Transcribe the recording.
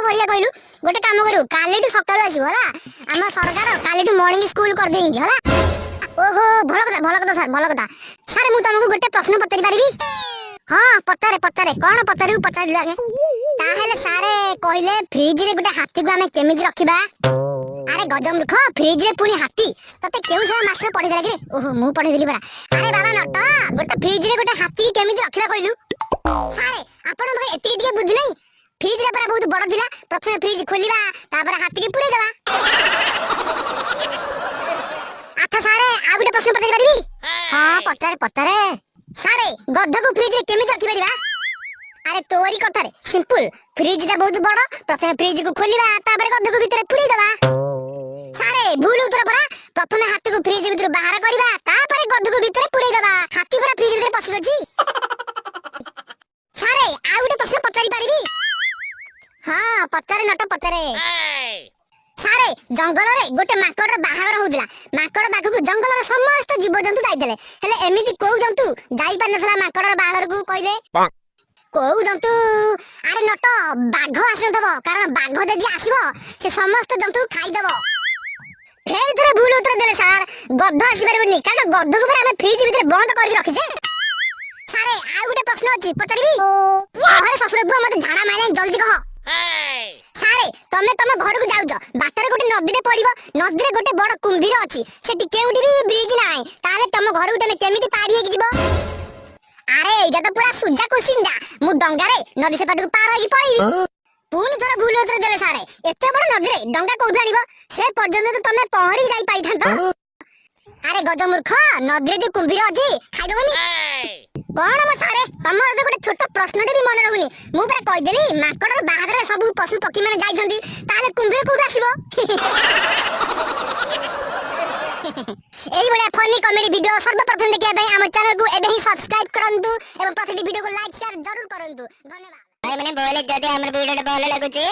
बढ़िया कहलु गोटे काम करू कालीटू सकाळू आसीबो हला हम सरकार कालीटू मॉर्निंग स्कूल कर देंगी हला। ओहो भल कथा सर मु तुमको गोटे प्रश्न पचारि पारिबी? हां पचारे पचारे कोन पचारिउ पचारिलु आगे ताहेले सारे कहले फ्रिज रे गोटे हाथी को हमें केमिति रखिबा। अरे गजब मूर्ख फ्रिज रे पुनी हाथी तते केउ सब मास्टर पढि देला कि ओहो मु पढि देली बरा। अरे बाबा नटा गोटे फ्रिज रे गोटे हाथी केमिति रखिबा कहलु सारे आपण मगे एति टिके बुझ नै फ्रिज रे परा बहुत बड़ दिला प्रथमे फ्रिज खोलिबा तापर हाथी के पुरे देबा। अच्छा सारे आ गोटे प्रश्न पचारि पारिबी? हां पचारे पचारे सारे गध को फ्रिज रे केमिति रखि परिबा? अरे तोरी कथा रे सिंपल फ्रिज ता बहुत बड़ प्रथमे फ्रिज को खोलिबा तापर गध को भीतर पुरे देबा। सारे भूल उत्तर परा प्रथमे हाथी को फ्रिज भीतर बाहर करबा तापर गध को भीतर पुरे देबा। हाथी परा फ्रिज भीतर पसि गछि। सारे आ गोटे प्रश्न पचारि पारिबी? हां पचारे नट पचारे सारे जंगल रे गोटे माकड़ रो बाहागर होदिला माकड़ बाघ को जंगल रे समस्त जीव जंतु जाइदेले हेले एमिति को जंतु जाई पानसला माकड़ रो बाहागर को कहले को जंतु? अरे नट बाघ आसथबो कारण बाघ जदी आसीबो से समस्त जंतु खाई देबो। फेर थरे भूल उत्तर देले सर गध आसी परबनी कारण गध को हम फ्रिज भीतर बंद करके रखिसे। सारे आ गोटे प्रश्न अछि पचारिबी? अरे ससुर बुआ मते झाड़ा माइले जल्दी कह। सारे तमे तम घर को जाउछ बाटर गोटे नदी रे पड़िबो नदी रे गोटे बड़ कुंभीर अछि सेठी केउडी भी ब्रिज नाही ताले तम घर को तमे केमिति पाड़ी हेकि जिवो? अरे एजा तो पूरा सुजा कुसिंडा मु डंगा रे नदी से पाट को पार होई पळीबी। पुनी थोड़ा भूल उत्तर देले सारे एते बड़ नदी रे डंगा कोठु आनिबो से पर्यंत तो तमे पहरी जाई पाइथांतो। अरे गज मूर्ख नदी रे जे कुंभीर अछि खाइ देबोनी कोन म सारे तमर तो गोटे छोट प्रश्नटे भी मन रहुनी मु पूरा कहि देली माकड़ बाहर सब पशु पक्षी माने जाई छंदी ताले कुंभीर कोठु आसीबो? एई बडा फनी कॉमेडी वीडियो सर्वप्रथम देखिया भाई हम चैनल को एबे ही सब्सक्राइब करंतु एवं प्रति वीडियो को लाइक शेयर जरूर करंतु। धन्यवाद भाई माने बोले जदि हमर वीडियो भलो लागुची